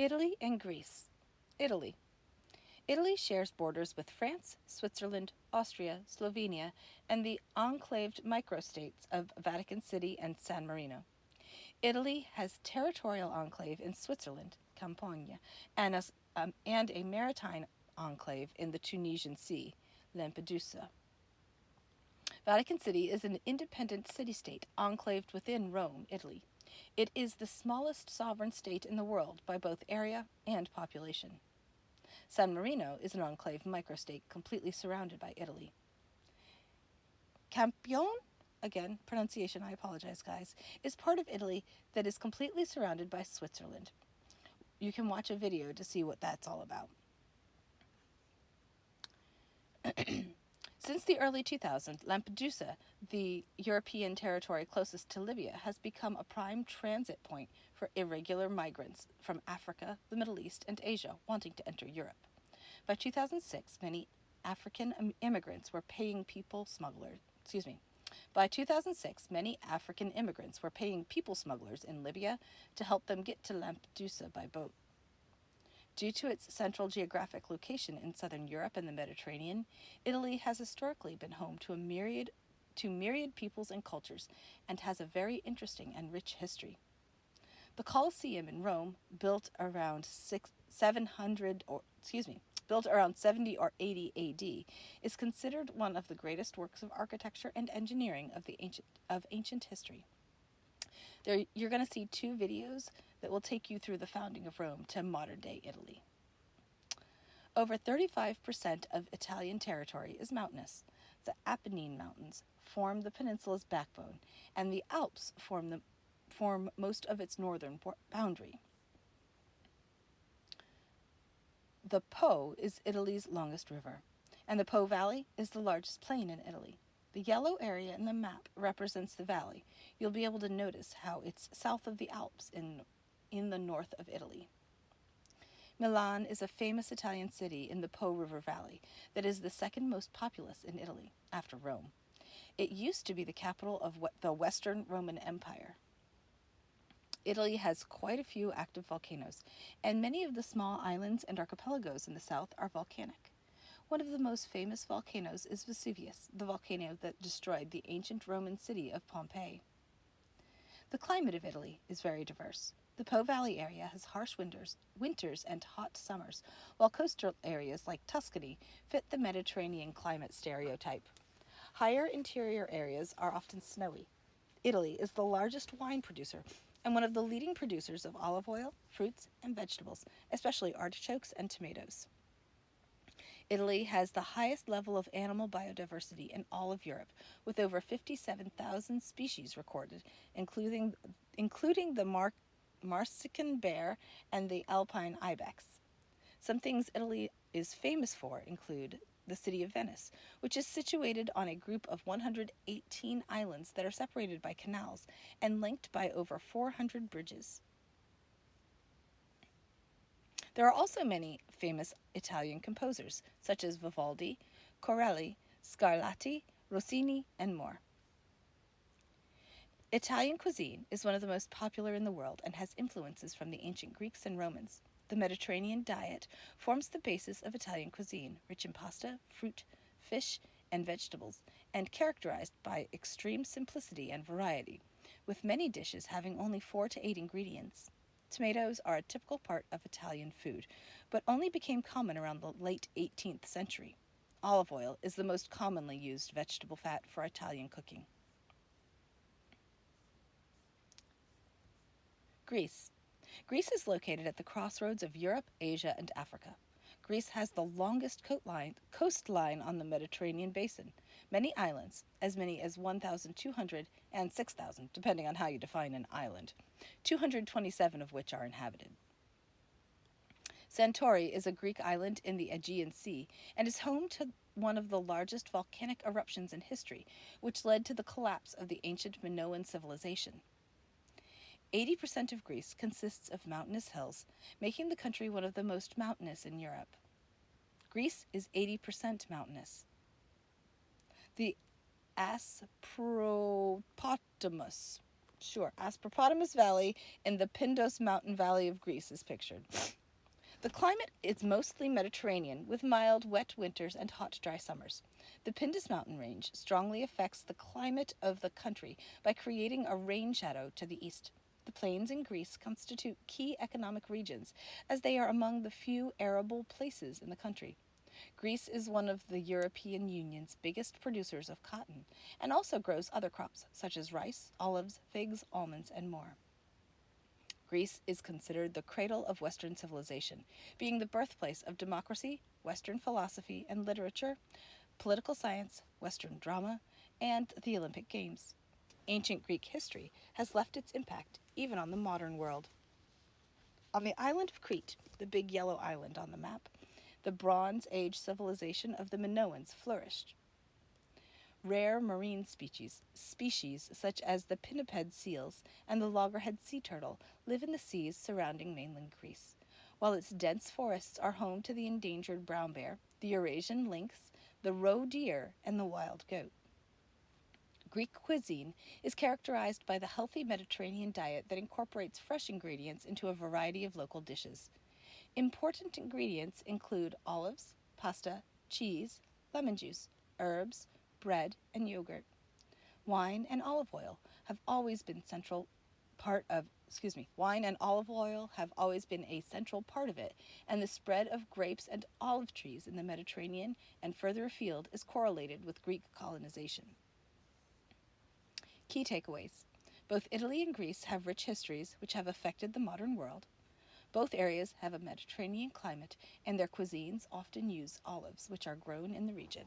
Italy and Greece. Italy. Italy shares borders with France, Switzerland, Austria, Slovenia, and the enclaved microstates of Vatican City and San Marino. Italy has territorial enclave in Switzerland, Campania, and a maritime enclave in the Tunisian Sea, Lampedusa. Vatican City is an independent city-state enclaved within Rome, Italy. It is the smallest sovereign state in the world by both area and population. San Marino is an enclave microstate completely surrounded by Italy. Campione, again, pronunciation, I apologize, guys, is part of Italy that is completely surrounded by Switzerland. You can watch a video to see what that's all about. Since the early 2000s, Lampedusa, the European territory closest to Libya, has become a prime transit point for irregular migrants from Africa, the Middle East, and Asia wanting to enter Europe. By 2006, many African immigrants were paying people smugglers. By 2006, many African immigrants were paying people smugglers in Libya to help them get to Lampedusa by boat. Due to its central geographic location in southern Europe and the Mediterranean, Italy has historically been home to myriad peoples and cultures and has a very interesting and rich history. The Colosseum in Rome, built around 70 or 80 AD, is considered one of the greatest works of architecture and engineering of ancient history. You're going to see two videos that will take you through the founding of Rome to modern-day Italy. Over 35% of Italian territory is mountainous. The Apennine Mountains form the peninsula's backbone, and the Alps form most of its northern boundary. The Po is Italy's longest river, and the Po Valley is the largest plain in Italy. The yellow area in the map represents the valley. You'll be able to notice how it's south of the Alps in the north of Italy. Milan is a famous Italian city in the Po River Valley that is the second most populous in Italy, after Rome. It used to be the capital of the Western Roman Empire. Italy has quite a few active volcanoes, and many of the small islands and archipelagos in the south are volcanic. One of the most famous volcanoes is Vesuvius, the volcano that destroyed the ancient Roman city of Pompeii. The climate of Italy is very diverse. The Po Valley area has harsh winters and hot summers, while coastal areas like Tuscany fit the Mediterranean climate stereotype. Higher interior areas are often snowy. Italy is the largest wine producer and one of the leading producers of olive oil, fruits, and vegetables, especially artichokes and tomatoes. Italy has the highest level of animal biodiversity in all of Europe, with over 57,000 species recorded, including the Marsican bear and the alpine ibex. Some things Italy is famous for include the city of Venice, which is situated on a group of 118 islands that are separated by canals and linked by over 400 bridges. There are also many famous Italian composers, such as Vivaldi, Corelli, Scarlatti, Rossini, and more. Italian cuisine is one of the most popular in the world and has influences from the ancient Greeks and Romans. The Mediterranean diet forms the basis of Italian cuisine, rich in pasta, fruit, fish, and vegetables, and characterized by extreme simplicity and variety, with many dishes having only 4 to 8 ingredients. Tomatoes are a typical part of Italian food, but only became common around the late 18th century. Olive oil is the most commonly used vegetable fat for Italian cooking. Greece. Greece is located at the crossroads of Europe, Asia, and Africa. Greece has the longest coastline on the Mediterranean basin, many islands, as many as 1,200 and 6,000, depending on how you define an island, 227 of which are inhabited. Santorini is a Greek island in the Aegean Sea and is home to one of the largest volcanic eruptions in history, which led to the collapse of the ancient Minoan civilization. 80% of Greece consists of mountainous hills, making the country one of the most mountainous in Europe. Greece is 80% mountainous. The Aspropotamus Sure, Aspropotamus Valley in the Pindos Mountain Valley of Greece is pictured. The climate is mostly Mediterranean, with mild, wet winters and hot, dry summers. The Pindus mountain range strongly affects the climate of the country by creating a rain shadow to the east. The plains in Greece constitute key economic regions, as they are among the few arable places in the country. Greece is one of the European Union's biggest producers of cotton, and also grows other crops such as rice, olives, figs, almonds, and more. Greece is considered the cradle of Western civilization, being the birthplace of democracy, Western philosophy and literature, political science, Western drama, and the Olympic Games. Ancient Greek history has left its impact even on the modern world. On the island of Crete, the big yellow island on the map, the Bronze Age civilization of the Minoans flourished. Rare marine species such as the pinniped seals and the loggerhead sea turtle live in the seas surrounding mainland Greece, while its dense forests are home to the endangered brown bear, the Eurasian lynx, the roe deer, and the wild goat. Greek cuisine is characterized by the healthy Mediterranean diet that incorporates fresh ingredients into a variety of local dishes. Important ingredients include olives, pasta, cheese, lemon juice, herbs, bread, and yogurt. Wine and olive oil have always been wine and olive oil have always been a central part of it, and the spread of grapes and olive trees in the Mediterranean and further afield is correlated with Greek colonization. Key takeaways. Both Italy and Greece have rich histories which have affected the modern world. Both areas have a Mediterranean climate, and their cuisines often use olives, which are grown in the region.